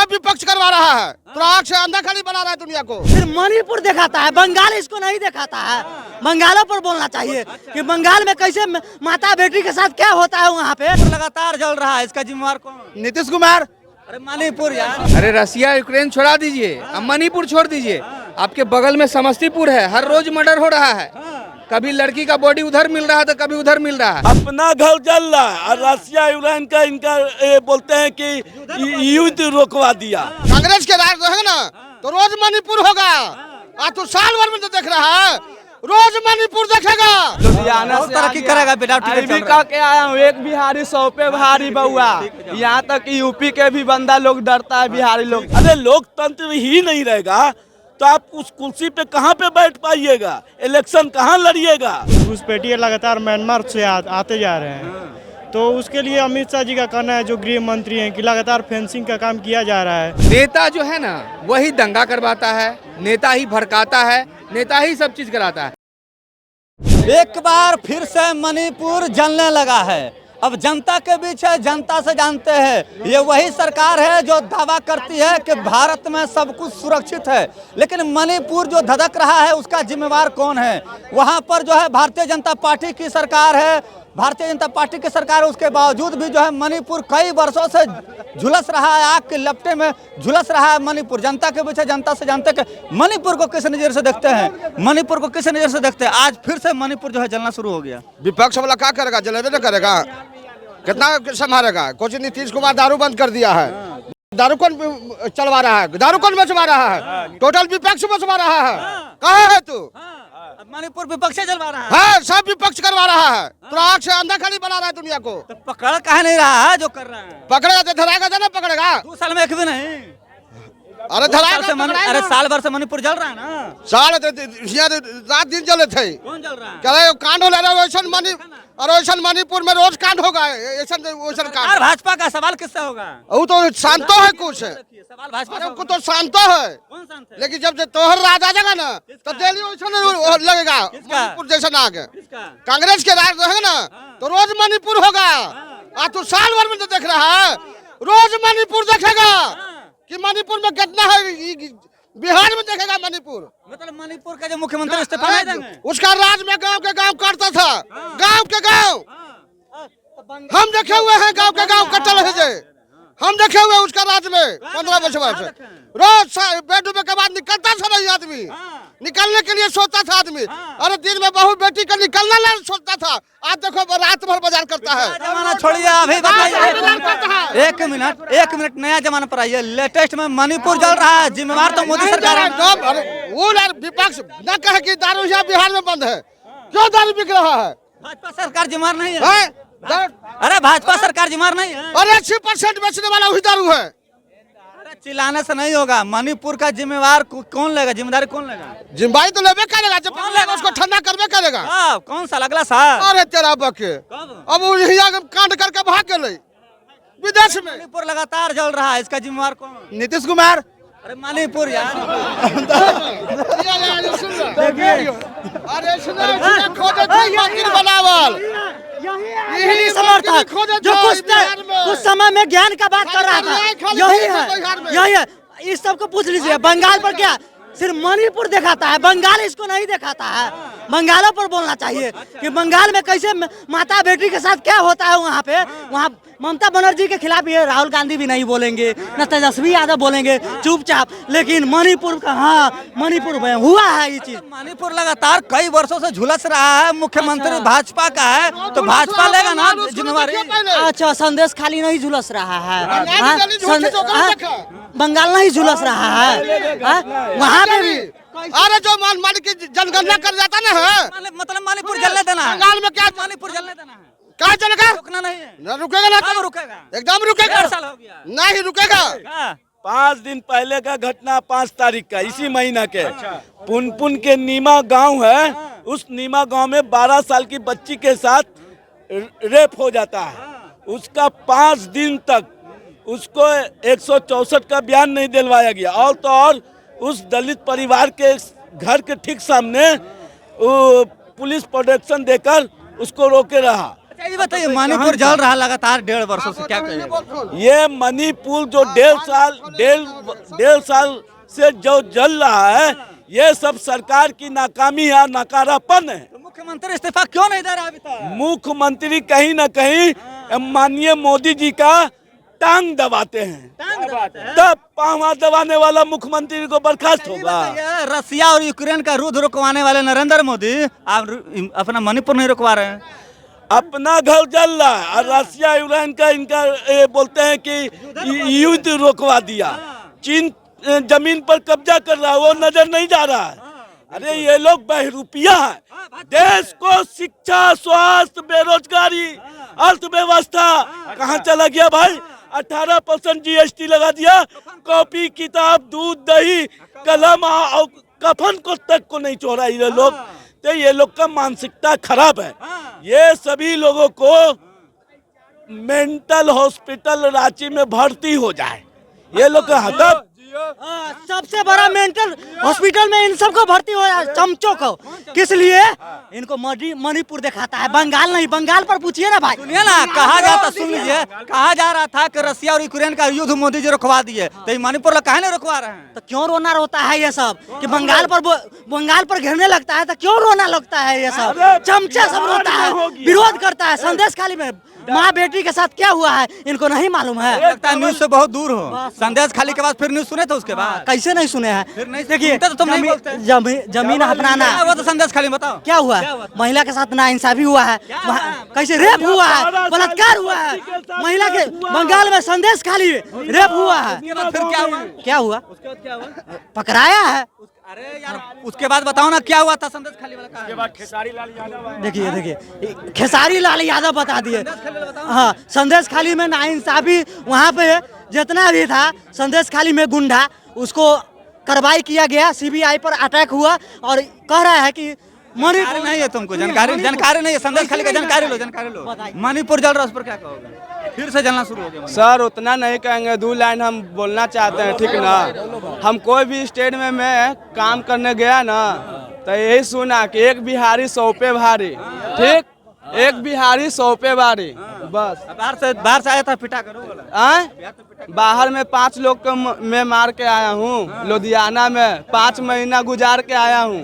सब विपक्ष करवा रहा है, तो आँख से अंधा खाली बना रहा है दुनिया को। फिर मणिपुर दिखाता है, बंगाल इसको नहीं दिखाता है। बंगालों पर बोलना चाहिए कि बंगाल में कैसे माता बेटी के साथ क्या होता है वहाँ पे। लगातार जल रहा है, इसका जिम्मेवार कौन? नीतीश कुमार। अरे मणिपुर यार, अरे रसिया यूक्रेन छोड़ा दीजिए, अब मणिपुर छोड़ दीजिए। आपके बगल में समस्तीपुर है, हर रोज मर्डर हो रहा है। कभी लड़की का बॉडी उधर मिल रहा है तो कभी उधर मिल रहा है। अपना घर जल रहा है और रसिया यूक्रेन का इनका बोलते हैं कि युद्ध रोकवा दिया। कांग्रेस के राज रहेगा ना तो रोज मणिपुर होगा। आज तो साल भर में तो देख रहा है, रोज मणिपुर देखेगा। बहुत तरक्की करेगा बेटा। भी कह के आया हूँ, एक बिहारी 100 पे भारी बउआ। यहाँ तक कि यूपी के भी बंदा लोग डरता है, बिहारी लोग। अरे लोकतंत्र ही नहीं रहेगा तो आप उस कुर्सी पे कहाँ पे बैठ पाइएगा, इलेक्शन कहाँ लड़िएगा। घुसपैठिए लगातार म्यांमार से आते जा रहे हैं, तो उसके लिए अमित शाह जी का कहना है, जो गृह मंत्री हैं, कि लगातार फेंसिंग का काम किया जा रहा है। नेता जो है ना वही दंगा करवाता है, नेता ही भड़काता है, नेता ही सब चीज कराता है। एक बार फिर से मणिपुर जलने लगा है। अब जनता के बीच है, जनता से जानते हैं। ये वही सरकार है जो दावा करती है कि भारत में सब कुछ सुरक्षित है, लेकिन मणिपुर जो धधक रहा है उसका जिम्मेवार कौन है? वहाँ पर जो है भारतीय जनता पार्टी की सरकार है, भारतीय जनता पार्टी की सरकार है। उसके बावजूद भी जो है मणिपुर कई वर्षों से झुलस रहा है, आग के लपटे में झुलस रहा है मणिपुर। जनता के बीच है, जनता से जानते हैं कि मणिपुर को किस नज़र से देखते हैं, मणिपुर को किस नज़र से देखते हैं। आज फिर से मणिपुर जो है जलना शुरू हो गया। विपक्ष वाला क्या करेगा? जलेबे न करेगा, कितना संभालेगा? कुछ नीतीश कुमार दारू बंद कर दिया है, दारू कौन चलवा रहा है, दारू कौन बेचवा रहा है? टोटल विपक्ष बेचवा रहा है। कहाँ है तू? मणिपुर विपक्ष जलवा रहा है। हाँ, सब विपक्ष करवा रहा है, तो आँख से अंधा खाली बना रहा है दुनिया को। तो पकड़ कहा नहीं रहा है जो कर रहा है? पकड़ेगा तो धराएगा, तो ना पकड़ेगा। 2 साल में एक भी नहीं। अरे धराएगा, अरे साल भर से मणिपुर जल रहा है ना। साल रात दिन जले थे। कौन जल रहा है? करे कांड हो रहा है, और वैसा मणिपुर में रोज कांड होगा। ऐसा कांड भाजपा का सवाल किससे होगा? वो तो शांतो है कुछ, सवाल भाजपा अरे को तो शांतो है। कौन शांत है? लेकिन जब तोहर राज आ जाएगा ना तो दिल्ली वैसा लगेगा, मणिपुर जैसा ना आगे। कांग्रेस के राज रहेगा ना तो रोज मणिपुर होगा। आज तो साल भर में तो देख रहा है, रोज मणिपुर देखेगा कि मणिपुर में कितना है। बिहार में देखेगा मणिपुर। मतलब मणिपुर का जो मुख्यमंत्री इस्तीफा नहीं देंगे? उसका राज में गांव के गांव काटता था, गांव के गांव। हम देखे हुए हैं, गांव के गांव कटल है। हम देखे हुए उसका राज में 15 वर्ष से रोज बेडरूम के बाद निकलता था नहीं आदमी, निकलने के लिए सोचता था आदमी। अरे दिन में बहू बेटी का निकलना नहीं सोचता था, आज देखो रात भर बाजार करता है। जमाना छोड़िए, अभी बताइए। एक मिनट नया जमाना पर आइए। लेटेस्ट में मणिपुर जल रहा है, जिम्मेवार तो मोदी सरकार है। वो विपक्ष न कहे कि दारू यहाँ बिहार में बंद है, क्यों दारू बिक रहा है? भाजपा सरकार जिम्मेवार नहीं है। अरे भाजपा सरकार जिम्मेवार नहीं है। अरे 80% बेचने वाला वही दारू है। अरे चिल्लाने से नहीं होगा। मणिपुर का जिम्मेवार कौन लेगा? जिम्मेदारी कौन लेगा? जिम्मेदारी तो लेबे करेगा, जब लेगा उसको ठंडा करबे करेगा। कौन सा अगला साल? अरे तेरा बके अब वो यहाँ कांड करके भाग गए विदेश में। मणिपुर लगातार जल रहा है, इसका जिम्मेवार कौन? नीतीश कुमार। अरे मणिपुर यार, यही समर्थक जो कुछ समय में ज्ञान का बात कर रहा था, यही है। इस सबको पूछ लीजिए, बंगाल पर क्या सिर्फ मणिपुर दिखाता है, बंगाल इसको नहीं दिखाता है। बंगालों पर बोलना चाहिए कि बंगाल में कैसे माता बेटी के साथ क्या होता है वहाँ पे। वहाँ ममता बनर्जी के खिलाफ ये राहुल गांधी भी नहीं बोलेंगे, न तेजस्वी यादव बोलेंगे, चुपचाप। लेकिन मणिपुर का, हाँ मणिपुर में हुआ है ये चीज। मणिपुर लगातार कई वर्षों से झुलस रहा है, मुख्यमंत्री भाजपा का है, तो भाजपा लेगा ना जिम्मेवारी। अच्छा, संदेश खाली नहीं झुलस रहा है, बंगाल नहीं झुलस रहा है, वहाँ पे भी। अरे जो मालिक की जनगणना कर जाता ना है, मतलब मणिपुर जलने देना है। बंगाल में क्या मणिपुर जलने देना है? क्या चलेगा? रुकना नहीं है। न रुकेगा ना, कब रुकेगा? एकदम रुकेगा। 1.5 साल हो गया, नहीं रुकेगा। 5 दिन पहले का घटना, 5 तारीख का इसी महीना के। पुनपुन के नीमा गांव है, उस नीमा गांव में 12 साल की बच्ची के साथ रेप हो जाता है। उसका 5 दिन तक उसको 164 का बयान नहीं दिलवाया गया। और तो और उस दलित परिवार के घर के ठीक सामने पुलिस प्रोटेक्शन देकर उसको रोके रहा। ये बताइए मणिपुर जल रहा लगातार 1.5 वर्षों से, क्या कहिएगा? ये मणिपुर जो 1.5 साल से जो जल रहा है, ये सब सरकार की नाकामी है, नकारापन है। तो मुख्यमंत्री इस्तीफा क्यों नहीं दे रहा अभी तक? मुख्यमंत्री कहीं न कहीं माननीय मोदी जी का टांग दबाते हैं, तब पाँव दबाने वाला मुख्यमंत्री को बर्खास्त होगा। रसिया और यूक्रेन का युद्ध रुकवाने वाले नरेंद्र मोदी आप अपना मणिपुर नहीं रुकवा रहे हैं। अपना घर जल रहा है और रसिया यूक्रेन का इनका बोलते हैं कि युद्ध रोकवा दिया। चीन जमीन पर कब्जा कर रहा है, वो नजर नहीं जा रहा है। अरे ये लोग बहरूपिया है। देश को शिक्षा, स्वास्थ्य, बेरोजगारी, अर्थव्यवस्था कहाँ चला गया भाई? 18% GST लगा दिया। कॉपी, किताब, दूध, दही, कलम और कफन को तक को नहीं छोड़ा ये लोग। तो ये लोग का मानसिकता खराब है। ये सभी लोगों को मेंटल हॉस्पिटल रांची में भर्ती हो जाए। ये लोग का हदफ सबसे बड़ा मेंटल हॉस्पिटल में इन सबको भर्ती हो चमचों को। किस लिए? इनको मणिपुर दिखाता है, बंगाल नहीं। बंगाल पर पूछिए ना भाई। सुनिए ना, कहा जाता, सुन लीजिए, कहा जा रहा था कि रसिया और यूक्रेन का युद्ध मोदी जी रुकवा दिए, तो मणिपुर लोग काहे नहीं रुकवा रहे हैं? तो क्यों रोना रोता है ये सब कि बंगाल पर घेरने लगता है? तो क्यों रोना लगता है ये सब? चमचा सब रोता है, विरोध करता है। संदेश खाली में माँ बेटी के साथ क्या हुआ है इनको नहीं मालूम है। लगता है न्यूज से बहुत दूर हो। संदेश खाली के बाद फिर न्यूज सुने थे, उसके बाद कैसे नहीं सुने हैं? फिर नहीं देखिए, तो तुम नहीं बोलते। जमीन अपनाना वो तो संदेश खाली बताओ क्या हुआ? महिला के साथ नाइंसाफी हुआ है, कैसे रेप हुआ है, बलात्कार हुआ है महिला के। बंगाल में संदेश खाली रेप हुआ है, फिर क्या हुआ? क्या हुआ? पकड़ाया है। अरे यार उसके बाद बताओ ना क्या हुआ था संदेश खाली वाला का? देखिए खेसारी लाल यादव बता दिए। हाँ, संदेश खाली में नाइंसाफी वहाँ पे जितना भी था संदेश खाली में गुंडा, उसको कार्रवाई किया गया। CBI पर अटैक हुआ और कह रहा है कि मणिपुर नहीं है, तुमको जानकारी नहीं है। संदेश खाली का जानकारी लो। मणिपुर जल रहा है, उस पर क्या कहोगे? फिर से जलना शुरू हो गया। सर उतना नहीं कहेंगे, 2 लाइन हम बोलना चाहते हैं, ठीक ना? हम कोई भी स्टेट में मैं काम करने गया ना, तो यही सुना कि एक बिहारी 100 पे भारी, ठीक? एक बिहारी 100 पे भारी, बस। बाहर से आया था, पिटा करो बाहर में 5 लोग को मैं मार के आया हूँ। लुधियाना में 5 महीना गुजार के आया हूँ।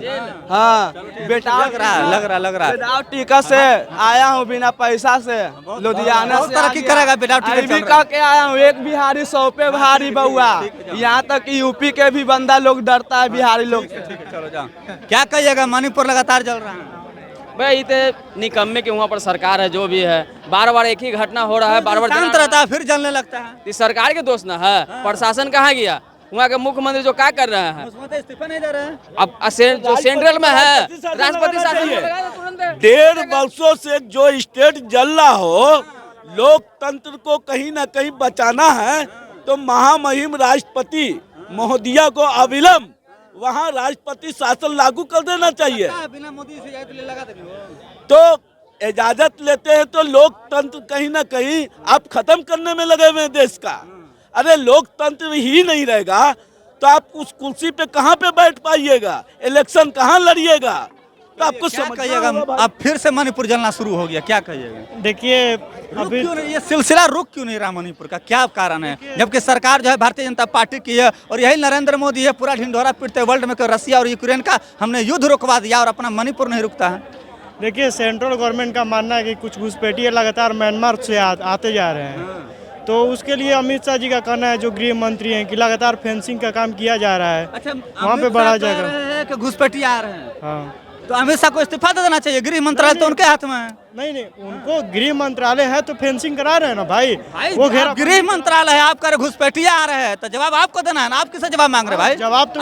हाँ, बेटा लग रहा विदाउट टिकट से आया हूँ, बिना पैसा से लुधियाना से। तरक्की करेगा विदाउट टिकट भी कह के आया हूँ। एक बिहारी 100 पे भारी बउआ। यहाँ तक कि यूपी के भी बंदा लोग डरता है बिहारी लोग। चलो जाओ। क्या कहिएगा? मणिपुर लगातार जल रहा है भाई, इतने निकम्मे के वहाँ पर सरकार है, जो भी है बार बार एक ही घटना हो रहा है, बार बार शांत रहता है, फिर जलने लगता है। इस सरकार के दोस्त ना है। प्रशासन कहाँ गया? वहाँ के मुख्यमंत्री जो क्या कर रहे हैं? इस्तीफा नहीं दे रहे हैं। अब जो सेंट्रल में है राष्ट्रपति शासन। 1.5 वर्षों से जो स्टेट जल रहा हो, लोकतंत्र को कहीं न कहीं बचाना है, तो महामहिम राष्ट्रपति महोदया को अविलंब वहाँ राष्ट्रपति शासन लागू कर देना चाहिए। बिना मोदी से इजाजत ले लगा देंगे। तो इजाजत लेते हैं तो लोकतंत्र कहीं ना कहीं आप खत्म करने में लगे हुए हैं देश का। अरे लोकतंत्र ही नहीं रहेगा तो आप उस कुर्सी पे कहाँ पे बैठ पाइएगा? इलेक्शन कहाँ लड़िएगा? तो आपको समझिएगा। अब फिर से मणिपुर जलना शुरू हो गया, क्या कहिएगा? देखिए अभी ये सिलसिला रुक क्यों नहीं रहा मणिपुर का? क्या कारण है? जबकि सरकार जो है भारतीय जनता पार्टी की है और यही नरेंद्र मोदी है पूरा ढिंढोरा पीटते वर्ल्ड में रसिया और यूक्रेन का हमने युद्ध रुकवा दिया और अपना मणिपुर नहीं रुकता है। देखिए, सेंट्रल गवर्नमेंट का मानना है कि कुछ घुसपैठिए लगातार म्यांमार से आते जा रहे हैं, तो उसके लिए अमित शाह जी का कहना है, जो गृह मंत्री हैं, कि लगातार फेंसिंग का काम किया जा रहा है। अच्छा, वहाँ पे बढ़ा जाएगा। घुसपैठिए आ रहे हैं। हाँ, तो अमित शाह को इस्तीफा दे देना चाहिए। गृह मंत्रालय तो उनके हाथ में है। नहीं, उनको गृह मंत्रालय है तो फेंसिंग करा रहे हैं ना भाई। वो घेरा गृह मंत्रालय है, आप कह घुसपैठिए आ रहे हैं, तो जवाब आपको देना है ना। आप किससे जवाब मांग रहे हैं भाई?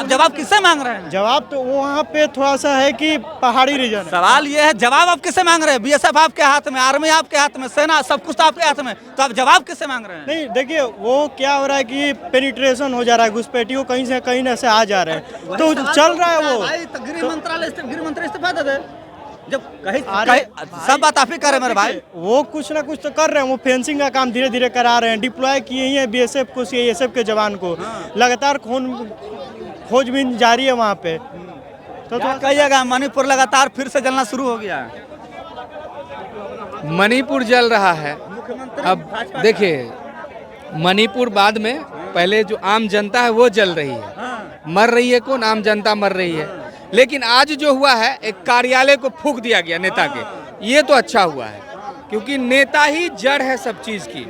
जवाब किससे मांग रहे हैं? जवाब तो वहाँ पे थोड़ा सा है कि पहाड़ी रीजन। सवाल ये है, जवाब आप किससे मांग रहे हैं? BSF आपके हाथ में, आर्मी आपके हाथ में, सेना, सब कुछ तो आपके हाथ में, तो आप जवाब किससे मांग रहे हैं? नहीं, देखिए वो क्या हो रहा है कि पेनिट्रेशन हो जा रहा है, घुसपैठियों कहीं से कहीं न से आ जा रहे हैं, तो चल रहा है वो। गृह मंत्री इस्तीफा दे दे। जब कहीं सब बात आप ही कर रहे हैं मेरे भाई। वो कुछ ना कुछ तो कर रहे हैं। वो फेंसिंग का काम धीरे धीरे करा रहे हैं। डिप्लॉय किए ही है BSF को, CISF के जवान को। लगातार खोजबीन जारी है वहाँ पे। तो कहिएगा मणिपुर लगातार फिर से जलना शुरू हो गया? मणिपुर जल रहा है। अब देखिए, मणिपुर बाद में पहले जो आम जनता है वो जल रही है। मर रही है कौन? आम जनता मर रही है। लेकिन आज जो हुआ है, एक कार्यालय को फूंक दिया गया नेता के, ये तो अच्छा हुआ है, क्योंकि नेता ही जड़ है सब चीज की,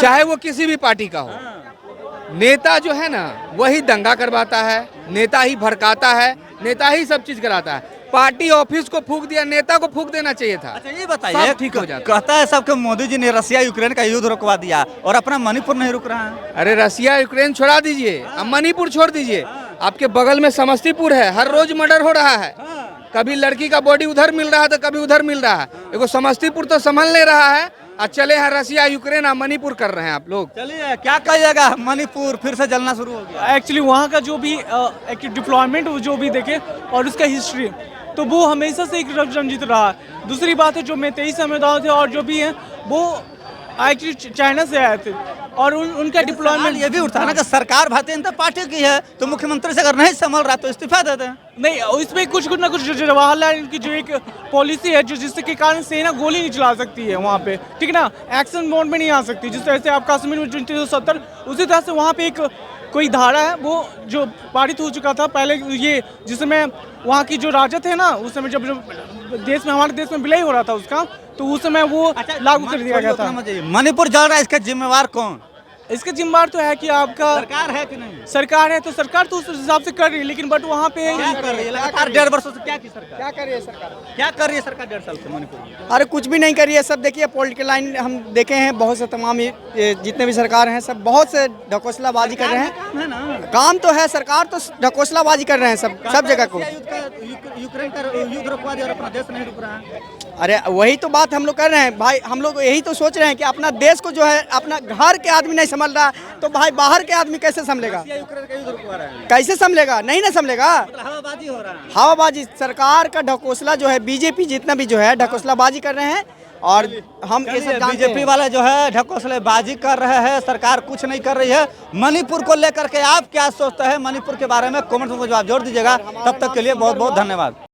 चाहे वो किसी भी पार्टी का हो। नेता जो है ना, वही दंगा करवाता है, नेता ही भड़काता है, नेता ही सब चीज कराता है। पार्टी ऑफिस को फूंक दिया, नेता को फूंक देना चाहिए था। अच्छा, ये बताइए, सब ठीक हो जाता। कहता है सबके मोदी जी ने रसिया यूक्रेन का युद्ध रुकवा दिया और अपना मणिपुर नहीं रुक रहा है। अरे रसिया यूक्रेन छोड़ा दीजिए, अब मणिपुर छोड़ दीजिए। आपके बगल में समस्तीपुर है, हर रोज मर्डर हो रहा है। कभी लड़की का बॉडी उधर मिल रहा है तो कभी उधर मिल रहा है। देखो, समस्तीपुर तो संभल नहीं रहा है, आज चले हैं रसिया यूक्रेन, मणिपुर कर रहे हैं आप लोग। चलिए, क्या कहिएगा? मणिपुर फिर से जलना शुरू हो गया। एक्चुअली वहाँ का जो भी डिप्लॉयमेंट जो भी देखे और उसका हिस्ट्री, तो वो हमेशा से एक रंजित रहा है। दूसरी बात है, जो मेतेई समुदाय थे और जो भी हैं, वो एक्चुअली चाइना से आए थे और उनका डिप्लॉयमेंट ये भी उठता है ना कि सरकार भारतीय जनता पार्टी की है, तो मुख्यमंत्री से अगर नहीं संभल रहा तो इस्तीफा दे दें। नहीं, इसमें कुछ ना कुछ जवाहरलाल की जो एक पॉलिसी है, जो जिसके कारण सेना गोली नहीं चला सकती है वहाँ पे, ठीक है ना, एक्शन मोड में नहीं आ सकती। जिस तरह से आप कश्मीर में 1970, उसी तरह से वहाँ पे एक कोई धारा है वो जो पारित हो चुका था पहले, ये जिसमें वहाँ की जो राजा थे ना, उस समय जब देश में, हमारे देश में विलय हो रहा था उसका, तो उस समय वो लागू कर दिया गया था। मणिपुर जल रहा है, इसका जिम्मेवार कौन? इसका जिम्मेवार तो है कि आपका सरकार है कि नहीं? सरकार है, तो सरकार तो उस हिसाब से कर रही है, लेकिन बट वहाँ पे क्या कर रही है? लगातार 1.5 वर्षों से क्या की सरकार? क्या कर रही है सरकार? क्या कर रही है सरकार 1.5 साल से मणिपुर में? अरे कुछ भी नहीं कर रही है। सब देखिए, पॉलिटिकल लाइन हम देखे हैं, बहुत से तमाम ये जितने भी सरकार हैं, सब बहुत से ढकोसलाबाजी कर रहे हैं। काम है ना, काम तो है, सरकार तो ढकोसलाबाजी कर रहे हैं सब जगह को। यूक्रेन का युद्ध रुकवा दिया और अपना देश नहीं रुक रहा है। अरे वही तो बात हम लोग कर रहे हैं भाई। हम लोग यही तो सोच रहे हैं कि अपना देश को जो है, अपना घर के आदमी नहीं संभल रहा, तो भाई बाहर के आदमी कैसे संभलेगा? यूक्रेन का युद्ध रुकवा रहा है, कैसे संभलेगा? नहीं ना संभलेगा। हवाबाजी हो रहा है। हवाबाजी, सरकार का ढकोसला जो है, बीजेपी जितना भी जो है ढकोसलाबाजी कर रहे हैं। और हम ये सब जानते बीजेपी हैं। वाले जो है ढकोसलेबाजी कर रहे हैं, सरकार कुछ नहीं कर रही है। मणिपुर को लेकर के आप क्या सोचते हैं? मणिपुर के बारे में कमेंट में जवाब जोड़ दीजिएगा। तब तक के लिए बहुत बहुत धन्यवाद।